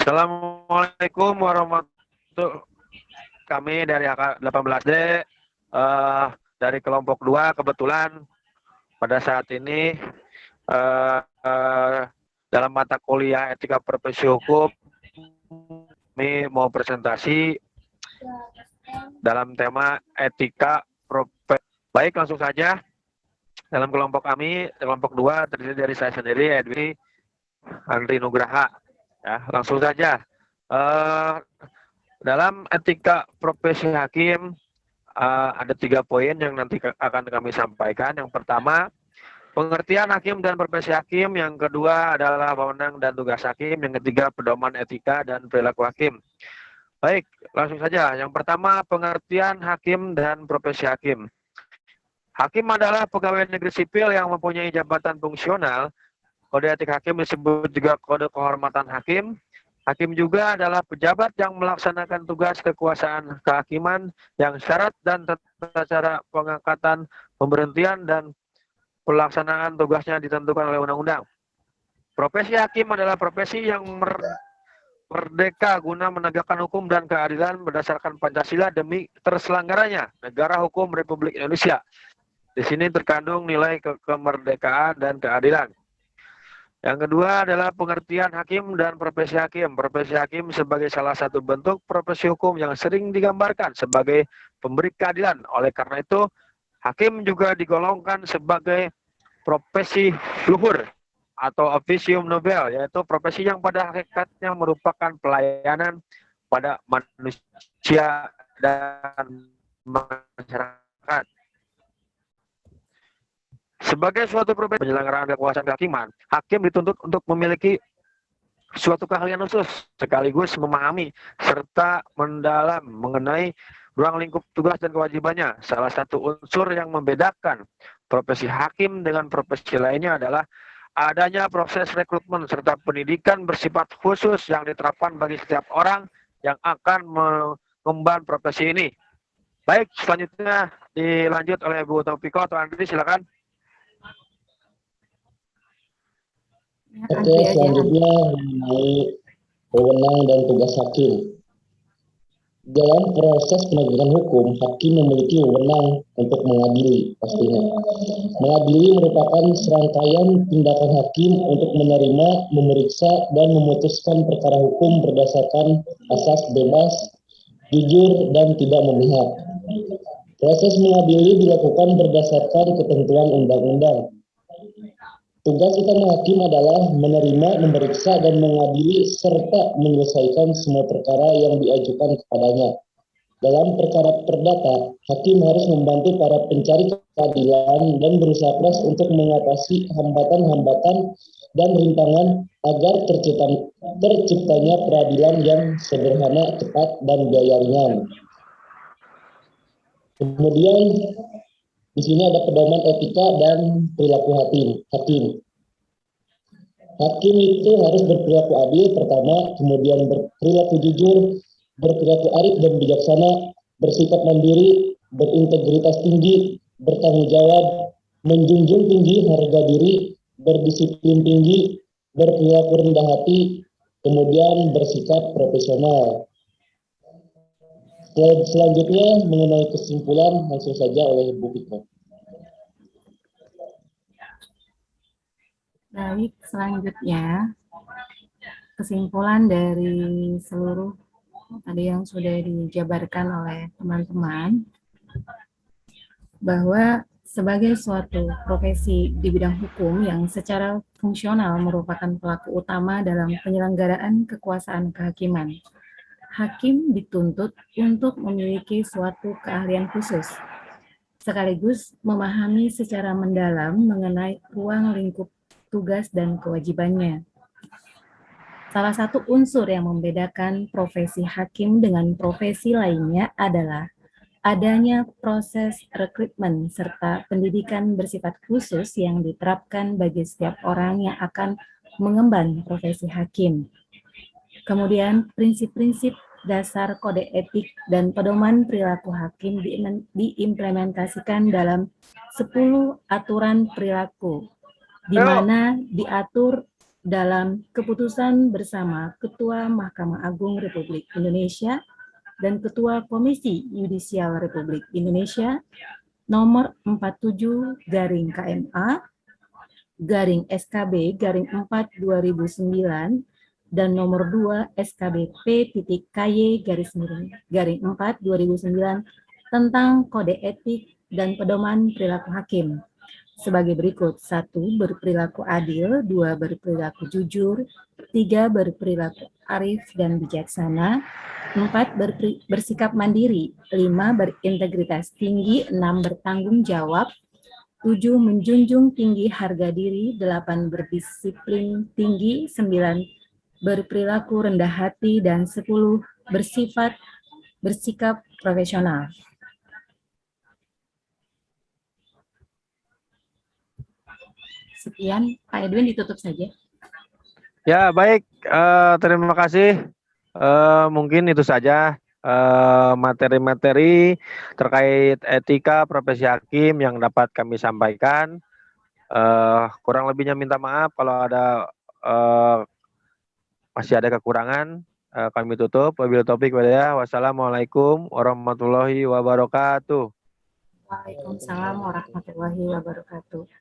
Assalamualaikum warahmatullahi. Kami dari AK18D dari kelompok 2 kebetulan pada saat ini eh, eh, dalam mata kuliah etika profesi hukum kami mau presentasi dalam tema etika profesi. Baik, langsung saja. Dalam kelompok kami, kelompok 2 terdiri dari saya sendiri, Edwi Andri Nugraha. Ya, langsung saja. Dalam etika profesi hakim ada 3 poin yang nanti akan kami sampaikan. Yang pertama, pengertian hakim dan profesi hakim. Yang kedua adalah wewenang dan tugas hakim. Yang ketiga, pedoman etika dan perilaku hakim. Baik, langsung saja. Yang pertama, pengertian hakim dan profesi hakim. Hakim adalah pegawai negeri sipil yang mempunyai jabatan fungsional. Kode etik hakim disebut juga kode kehormatan hakim. Hakim juga adalah pejabat yang melaksanakan tugas kekuasaan kehakiman yang syarat dan tata cara pengangkatan, pemberhentian, dan pelaksanaan tugasnya ditentukan oleh undang-undang. Profesi hakim adalah profesi yang merdeka guna menegakkan hukum dan keadilan berdasarkan Pancasila demi terselenggaranya negara hukum Republik Indonesia. Di sini terkandung nilai kemerdekaan dan keadilan. Yang kedua adalah pengertian hakim dan profesi hakim. Profesi hakim sebagai salah satu bentuk profesi hukum yang sering digambarkan sebagai pemberi keadilan. Oleh karena itu, hakim juga digolongkan sebagai profesi luhur atau officium nobel, yaitu profesi yang pada hakikatnya merupakan pelayanan pada manusia dan masyarakat. Sebagai suatu profesi penyelenggaraan kekuasaan kehakiman, hakim dituntut untuk memiliki suatu keahlian khusus sekaligus memahami serta mendalam mengenai ruang lingkup tugas dan kewajibannya. Salah satu unsur yang membedakan profesi hakim dengan profesi lainnya adalah adanya proses rekrutmen serta pendidikan bersifat khusus yang diterapkan bagi setiap orang yang akan mengemban profesi ini. Baik, selanjutnya dilanjut oleh Bu Taufiko atau Andri, silakan. Oke, selanjutnya mengenai wewenang dan tugas hakim. Dalam proses penegakan hukum, hakim memiliki wewenang untuk mengadili, pastinya. Mengadili merupakan serangkaian tindakan hakim untuk menerima, memeriksa, dan memutuskan perkara hukum berdasarkan asas bebas, jujur, dan tidak memihak. Proses mengadili dilakukan berdasarkan ketentuan undang-undang. Tugas utama hakim adalah menerima, memeriksa, dan mengadili serta menyelesaikan semua perkara yang diajukan kepadanya. Dalam perkara perdata, hakim harus membantu para pencari keadilan dan berusaha keras untuk mengatasi hambatan-hambatan dan rintangan agar terciptanya peradilan yang sederhana, cepat, dan biaya ringan. Kemudian di sini ada pedoman etika dan perilaku hakim. Hakim itu harus berperilaku adil pertama, kemudian berperilaku jujur, berperilaku arif dan bijaksana, bersikap mandiri, berintegritas tinggi, bertanggung jawab, menjunjung tinggi harga diri, berdisiplin tinggi, berperilaku rendah hati, kemudian bersikap profesional. Selanjutnya mengenai kesimpulan langsung saja oleh Bu Fiko. Baik, selanjutnya kesimpulan dari seluruh tadi yang sudah dijabarkan oleh teman-teman bahwa sebagai suatu profesi di bidang hukum yang secara fungsional merupakan pelaku utama dalam penyelenggaraan kekuasaan kehakiman. Hakim dituntut untuk memiliki suatu keahlian khusus, sekaligus memahami secara mendalam mengenai ruang lingkup tugas dan kewajibannya. Salah satu unsur yang membedakan profesi hakim dengan profesi lainnya adalah adanya proses rekrutmen serta pendidikan bersifat khusus yang diterapkan bagi setiap orang yang akan mengemban profesi hakim. Kemudian prinsip-prinsip dasar kode etik dan pedoman perilaku hakim diimplementasikan dalam 10 aturan perilaku, di mana diatur dalam keputusan bersama Ketua Mahkamah Agung Republik Indonesia dan Ketua Komisi Yudisial Republik Indonesia nomor 47/KMA garing SKB garing 4 2009 dan nomor 2 SKB P.KY garing 4 2009 tentang kode etik dan pedoman perilaku hakim sebagai berikut: 1. Berperilaku adil, 2. Berperilaku jujur, 3. Berperilaku arif dan bijaksana, 4. Bersikap mandiri, 5. Berintegritas tinggi, 6. Bertanggung jawab, 7. Menjunjung tinggi harga diri, 8. Berdisiplin tinggi, 9. Berperilaku rendah hati, dan 10. Bersikap profesional. Sekian, Pak Edwin, ditutup saja. Ya, baik. Terima kasih. Mungkin itu saja materi-materi terkait etika profesi hakim yang dapat kami sampaikan. Kurang lebihnya minta maaf kalau ada masih ada kekurangan. Kami tutup. Wabillahi taufiq walhidayah. Wassalamualaikum warahmatullahi wabarakatuh. Waalaikumsalam warahmatullahi wabarakatuh.